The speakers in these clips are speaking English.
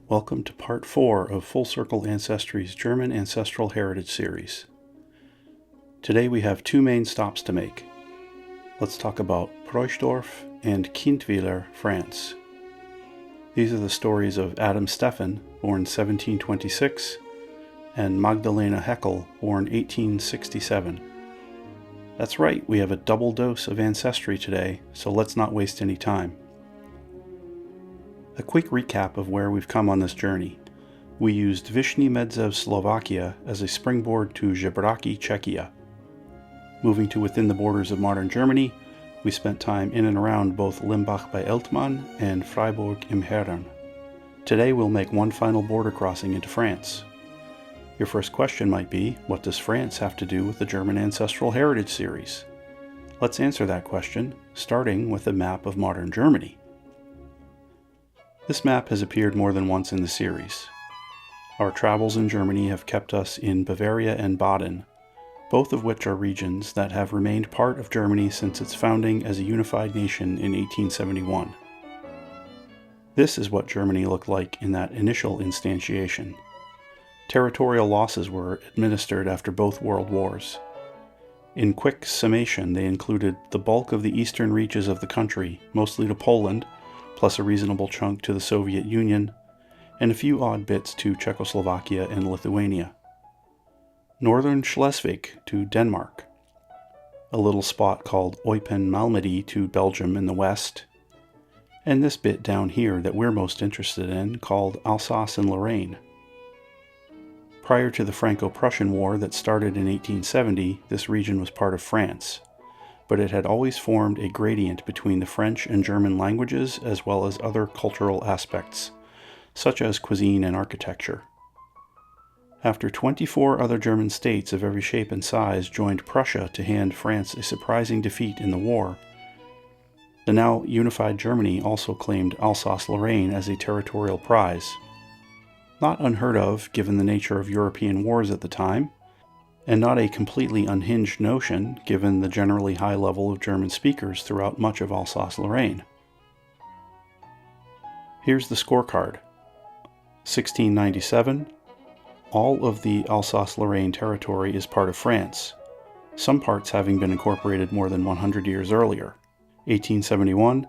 Welcome to Part 4 of Full Circle Ancestry's German Ancestral Heritage Series. Today we have two main stops to make. Let's talk about Preuschdorf and Kindwiller, France. These are the stories of Adam Stephan, born 1726, and Magdalena Heckel, born 1867. That's right, we have a double dose of ancestry today, so let's not waste any time. A quick recap of where we've come on this journey. We used Vyshny Medzev, Slovakia as a springboard to Žebraky, Czechia. Moving to within the borders of modern Germany, we spent time in and around both Limbach bei Eltmann and Freiburg im Herren. Today we'll make one final border crossing into France. Your first question might be, what does France have to do with the German Ancestral Heritage Series? Let's answer that question, starting with a map of modern Germany. This map has appeared more than once in the series. Our travels in Germany have kept us in Bavaria and Baden, both of which are regions that have remained part of Germany since its founding as a unified nation in 1871. This is what Germany looked like in that initial instantiation. Territorial losses were administered after both world wars. In quick summation, they included the bulk of the eastern reaches of the country, mostly to Poland, plus a reasonable chunk to the Soviet Union, and a few odd bits to Czechoslovakia and Lithuania. Northern Schleswig to Denmark, a little spot called Eupen-Malmedy to Belgium in the west, and this bit down here that we're most interested in called Alsace and Lorraine. Prior to the Franco-Prussian War that started in 1870, this region was part of France, but it had always formed a gradient between the French and German languages as well as other cultural aspects, such as cuisine and architecture. After 24 other German states of every shape and size joined Prussia to hand France a surprising defeat in the war, the now unified Germany also claimed Alsace-Lorraine as a territorial prize. Not unheard of given the nature of European wars at the time, and not a completely unhinged notion given the generally high level of German speakers throughout much of Alsace-Lorraine. Here's the scorecard. 1697, all of the Alsace-Lorraine territory is part of France, some parts having been incorporated more than 100 years earlier. 1871,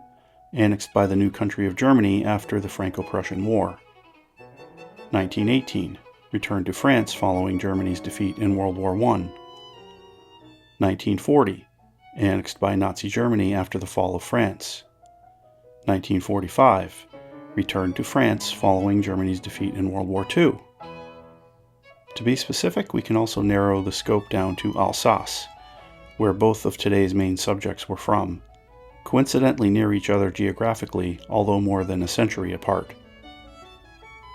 annexed by the new country of Germany after the Franco-Prussian War. 1918, returned to France following Germany's defeat in World War I. 1940, annexed by Nazi Germany after the fall of France. 1945, returned to France following Germany's defeat in World War II. To be specific, we can also narrow the scope down to Alsace, where both of today's main subjects were from, coincidentally near each other geographically, although more than a century apart.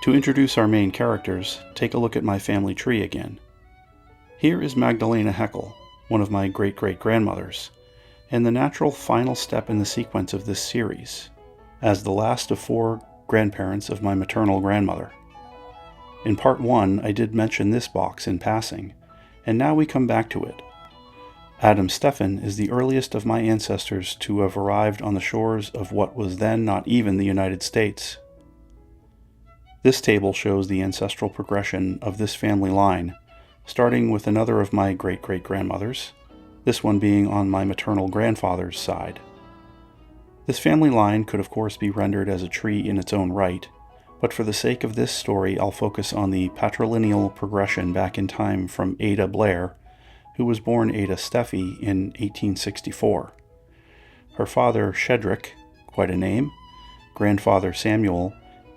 To introduce our main characters, take a look at my family tree again. Here is Magdalena Heckel, one of my great-great-grandmothers, and the natural final step in the sequence of this series, as the last of 4 grandparents of my maternal grandmother. In Part 1, I did mention this box in passing, and now we come back to it. Adam Stephan is the earliest of my ancestors to have arrived on the shores of what was then not even the United States. This table shows the ancestral progression of this family line, starting with another of my great-great-grandmothers, this one being on my maternal grandfather's side. This family line could of course be rendered as a tree in its own right, but for the sake of this story I'll focus on the patrilineal progression back in time from Ada Blair, who was born Ada Steffi in 1864. Her father Shedrick, quite a name, grandfather Samuel,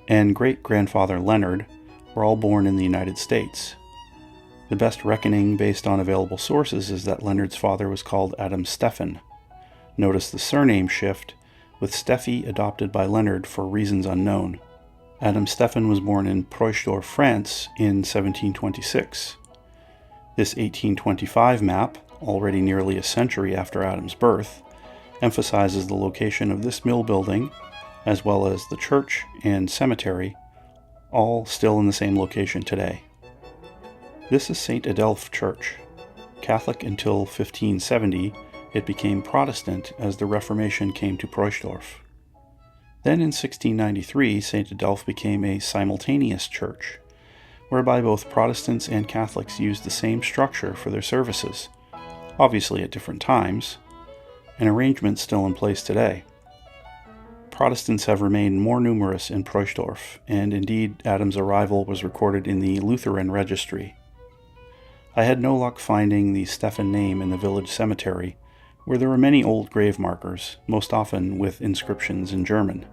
and great-grandfather Leonard were all born in the United States. The best reckoning based on available sources is that Leonard's father was called Adam Stephan. Notice the surname shift, with Steffi adopted by Leonard for reasons unknown. Adam Stephan was born in Preuschdorf, France in 1726. This 1825 map, already nearly a century after Adam's birth, emphasizes the location of this mill building, as well as the church and cemetery, all still in the same location today. This is St. Adelph Church. Catholic until 1570, it became Protestant as the Reformation came to Preuschdorf. Then in 1693, St. Adolphe became a simultaneous church, whereby both Protestants and Catholics used the same structure for their services, obviously at different times, an arrangement still in place today. Protestants have remained more numerous in Preuschdorf, and indeed Adam's arrival was recorded in the Lutheran registry. I had no luck finding the Stephan name in the village cemetery, where there were many old grave markers, most often with inscriptions in German.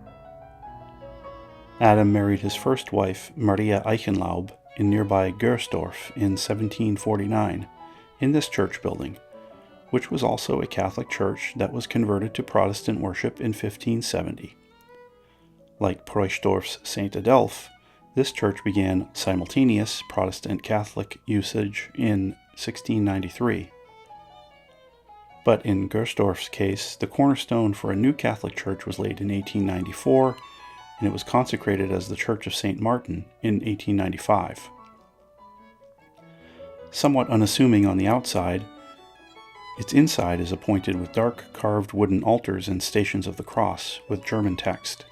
Adam married his first wife, Maria Eichenlaub, in nearby Gersdorf in 1749, in this church building, which was also a Catholic church that was converted to Protestant worship in 1570. Like Preuschdorf's St. Adolphe, this church began simultaneous Protestant-Catholic usage in 1693. But in Gersdorf's case, the cornerstone for a new Catholic church was laid in 1894, and it was consecrated as the Church of St. Martin in 1895. Somewhat unassuming on the outside, its inside is appointed with dark carved wooden altars and stations of the cross with German text.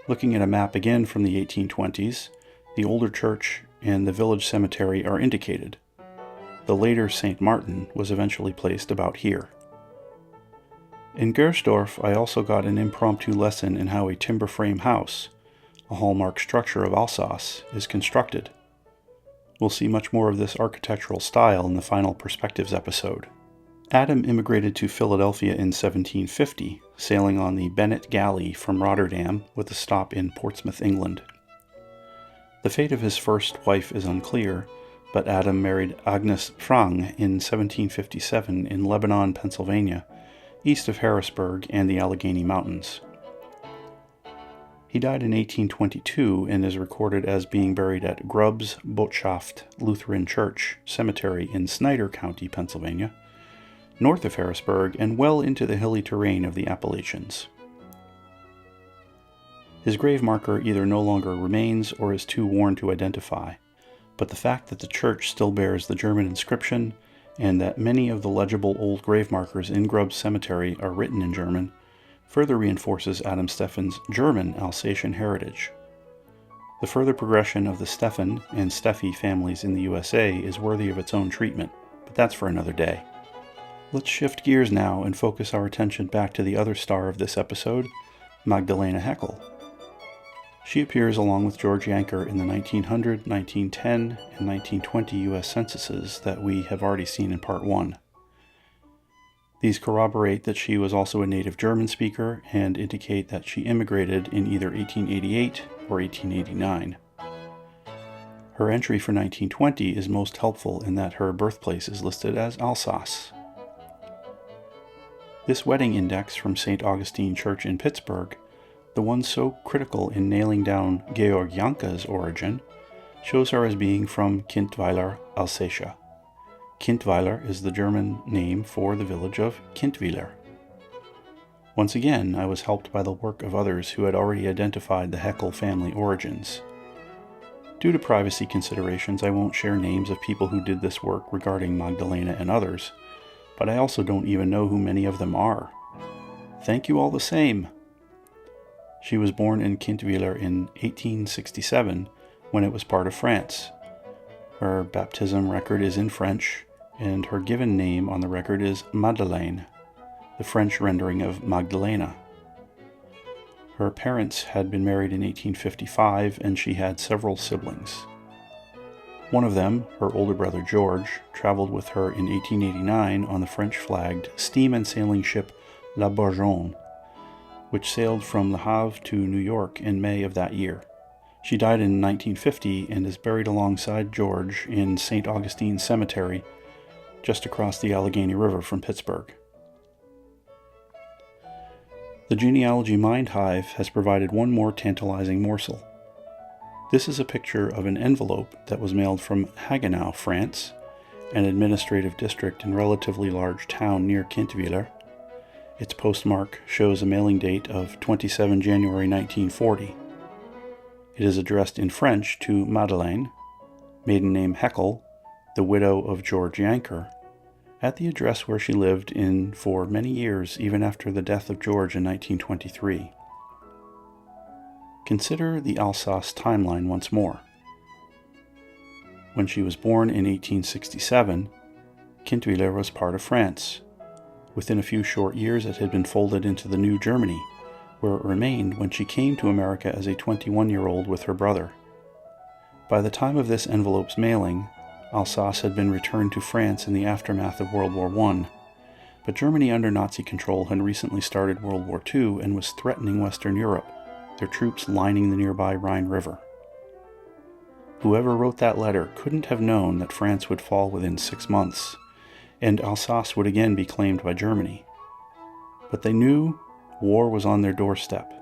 Looking at a map again from the 1820s, the older church and the village cemetery are indicated. The later St. Martin was eventually placed about here. In Gersdorf, I also got an impromptu lesson in how a timber frame house, a hallmark structure of Alsace, is constructed. We'll see much more of this architectural style in the final Perspectives episode. Adam immigrated to Philadelphia in 1750, sailing on the Bennett Galley from Rotterdam with a stop in Portsmouth, England. The fate of his first wife is unclear, but Adam married Agnes Frang in 1757 in Lebanon, Pennsylvania, east of Harrisburg and the Allegheny Mountains. He died in 1822 and is recorded as being buried at Grubbs Botschaft Lutheran Church Cemetery in Snyder County, Pennsylvania, north of Harrisburg and well into the hilly terrain of the Appalachians. His grave marker either no longer remains or is too worn to identify, but the fact that the church still bears the German inscription and that many of the legible old grave markers in Grubbs Cemetery are written in German further reinforces Adam Stephan's German Alsatian heritage. The further progression of the Stephan and Steffi families in the USA is worthy of its own treatment, but that's for another day. Let's shift gears now and focus our attention back to the other star of this episode, Magdalena Heckel. She appears along with George Yanker in the 1900, 1910, and 1920 U.S. censuses that we have already seen in Part 1. These corroborate that she was also a native German speaker and indicate that she immigrated in either 1888 or 1889. Her entry for 1920 is most helpful in that her birthplace is listed as Alsace. This wedding index from St. Augustine Church in Pittsburgh, the one so critical in nailing down Georg Janke's origin, shows her as being from Kindwiller, Alsatia. Kindwiller is the German name for the village of Kindwiller. Once again, I was helped by the work of others who had already identified the Heckel family origins. Due to privacy considerations, I won't share names of people who did this work regarding Magdalena and others, but I also don't even know who many of them are. Thank you all the same. She was born in Kindwiller in 1867 when it was part of France. Her baptism record is in French, and her given name on the record is Madeleine, the French rendering of Magdalena. Her parents had been married in 1855, and she had several siblings. One of them, her older brother George, traveled with her in 1889 on the French-flagged steam and sailing ship La Bourgogne, which sailed from Le Havre to New York in May of that year. She died in 1950 and is buried alongside George in St. Augustine Cemetery, just across the Allegheny River from Pittsburgh. The Genealogy Mind Hive has provided one more tantalizing morsel. This is a picture of an envelope that was mailed from Haguenau, France, an administrative district and relatively large town near Kindwiller. Its postmark shows a mailing date of 27 January 1940. It is addressed in French to Madeleine, maiden name Heckel, the widow of George Yanker, at the address where she lived in for many years, even after the death of George in 1923. Consider the Alsace timeline once more. When she was born in 1867, Kindwiller was part of France. Within a few short years it had been folded into the new Germany, where it remained when she came to America as a 21-year-old with her brother. By the time of this envelope's mailing, Alsace had been returned to France in the aftermath of World War I, but Germany under Nazi control had recently started World War II and was threatening Western Europe, their troops lining the nearby Rhine River. Whoever wrote that letter couldn't have known that France would fall within 6 months, and Alsace would again be claimed by Germany. But they knew war was on their doorstep.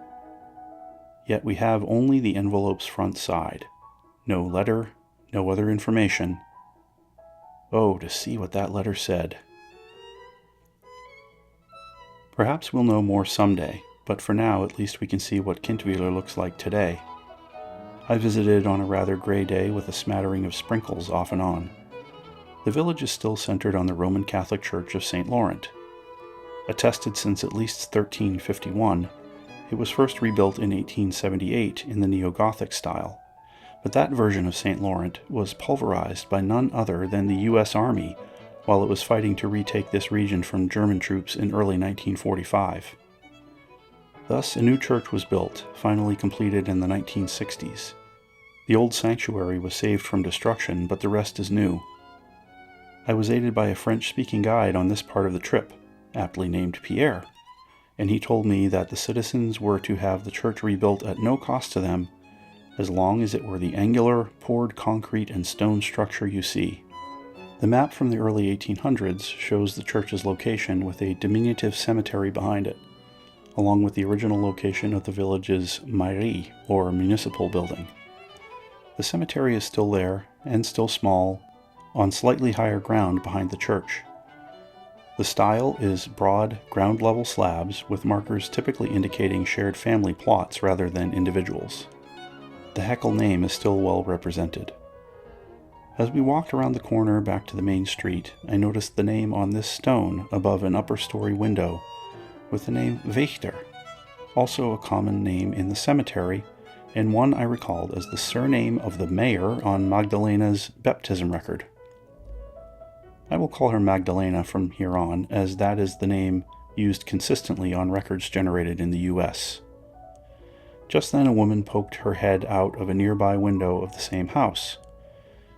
Yet we have only the envelope's front side. No letter, no other information. Oh, to see what that letter said. Perhaps we'll know more someday, but for now at least we can see what Kindwiller looks like today. I visited on a rather gray day with a smattering of sprinkles off and on. The village is still centered on the Roman Catholic Church of St. Laurent. Attested since at least 1351, it was first rebuilt in 1878 in the Neo-Gothic style, but that version of St. Laurent was pulverized by none other than the U.S. Army while it was fighting to retake this region from German troops in early 1945. Thus, a new church was built, finally completed in the 1960s. The old sanctuary was saved from destruction, but the rest is new. I was aided by a French-speaking guide on this part of the trip, aptly named Pierre, and he told me that the citizens were to have the church rebuilt at no cost to them, as long as it were the angular, poured concrete and stone structure you see. The map from the early 1800s shows the church's location with a diminutive cemetery behind it, along with the original location of the village's mairie, or municipal building. The cemetery is still there, and still small, on slightly higher ground behind the church. The style is broad, ground-level slabs with markers typically indicating shared family plots rather than individuals. The Heckel name is still well represented. As we walked around the corner back to the main street, I noticed the name on this stone above an upper-story window with the name Wächter, also a common name in the cemetery, and one I recalled as the surname of the mayor on Magdalena's baptism record. I will call her Magdalena from here on, as that is the name used consistently on records generated in the U.S. Just then a woman poked her head out of a nearby window of the same house.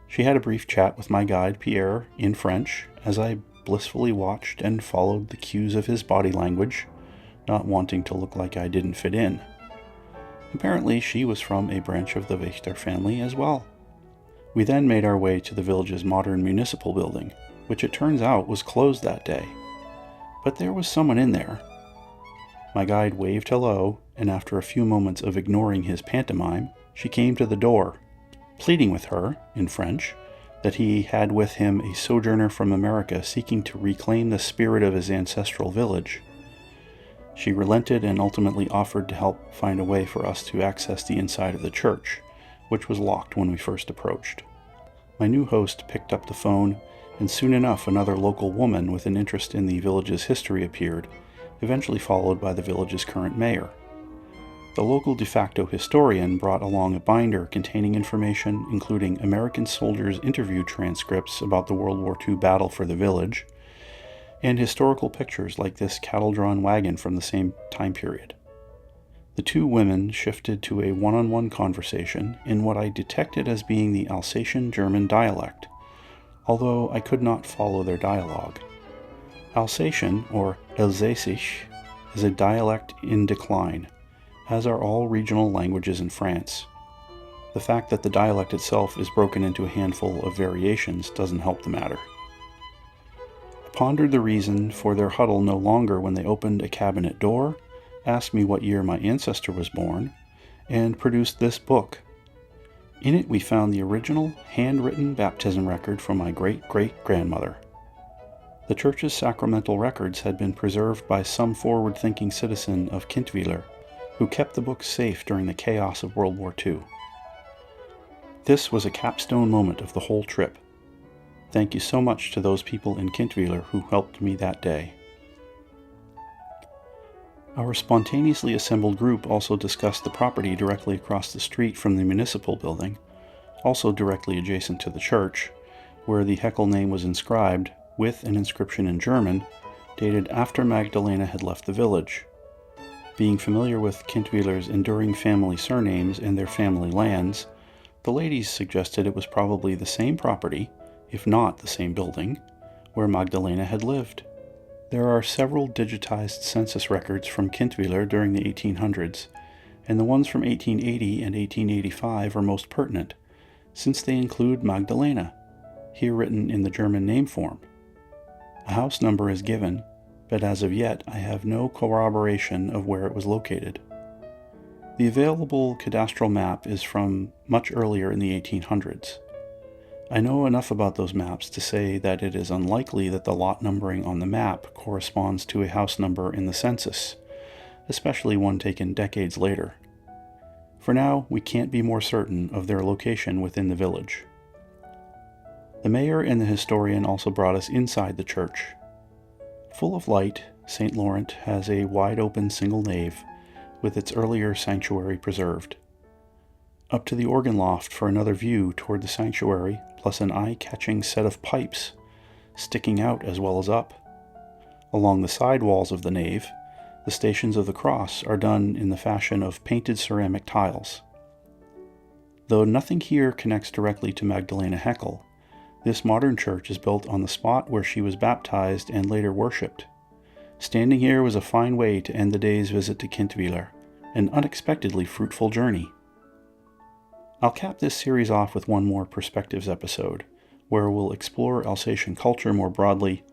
She had a brief chat with my guide Pierre in French, as I blissfully watched and followed the cues of his body language, not wanting to look like I didn't fit in. Apparently she was from a branch of the Wächter family as well. We then made our way to the village's modern municipal building, which it turns out was closed that day. But there was someone in there. My guide waved hello, and after a few moments of ignoring his pantomime, she came to the door, pleading with her, in French, that he had with him a sojourner from America seeking to reclaim the spirit of his ancestral village. She relented and ultimately offered to help find a way for us to access the inside of the church, which was locked when we first approached. My new host picked up the phone, and soon enough another local woman with an interest in the village's history appeared, eventually followed by the village's current mayor. The local de facto historian brought along a binder containing information including American soldiers' interview transcripts about the World War II battle for the village, and historical pictures like this cattle-drawn wagon from the same time period. The two women shifted to a one-on-one conversation in what I detected as being the Alsatian German dialect, although I could not follow their dialogue. Alsatian, or Elsassisch, is a dialect in decline, as are all regional languages in France. The fact that the dialect itself is broken into a handful of variations doesn't help the matter. I pondered the reason for their huddle no longer when they opened a cabinet door, asked me what year my ancestor was born, and produced this book. In it we found the original handwritten baptism record from my great-great-grandmother. The church's sacramental records had been preserved by some forward-thinking citizen of Kindwiller, who kept the book safe during the chaos of World War II. This was a capstone moment of the whole trip. Thank you so much to those people in Kindwiller who helped me that day. Our spontaneously assembled group also discussed the property directly across the street from the municipal building, also directly adjacent to the church, where the Heckel name was inscribed, with an inscription in German, dated after Magdalena had left the village. Being familiar with Kindwiller's enduring family surnames and their family lands, the ladies suggested it was probably the same property, if not the same building, where Magdalena had lived. There are several digitized census records from Kindwiller during the 1800s, and the ones from 1880 and 1885 are most pertinent, since they include Magdalena, here written in the German name form. A house number is given, but as of yet I have no corroboration of where it was located. The available cadastral map is from much earlier in the 1800s. I know enough about those maps to say that it is unlikely that the lot numbering on the map corresponds to a house number in the census, especially one taken decades later. For now, we can't be more certain of their location within the village. The mayor and the historian also brought us inside the church. Full of light, St. Laurent has a wide-open single nave, with its earlier sanctuary preserved. Up to the organ loft for another view toward the sanctuary, plus an eye-catching set of pipes, sticking out as well as up. Along the side walls of the nave, the Stations of the Cross are done in the fashion of painted ceramic tiles. Though nothing here connects directly to Magdalena Heckel, this modern church is built on the spot where she was baptized and later worshipped. Standing here was a fine way to end the day's visit to Kindwiller, an unexpectedly fruitful journey. I'll cap this series off with one more Perspectives episode, where we'll explore Alsatian culture more broadly,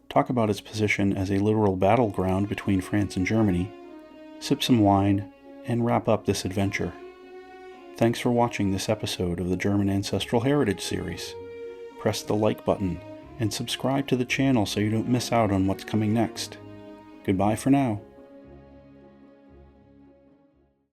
talk about its position as a literal battleground between France and Germany, sip some wine, and wrap up this adventure. Thanks for watching this episode of the German Ancestral Heritage series. Press the like button and subscribe to the channel so you don't miss out on what's coming next. Goodbye for now.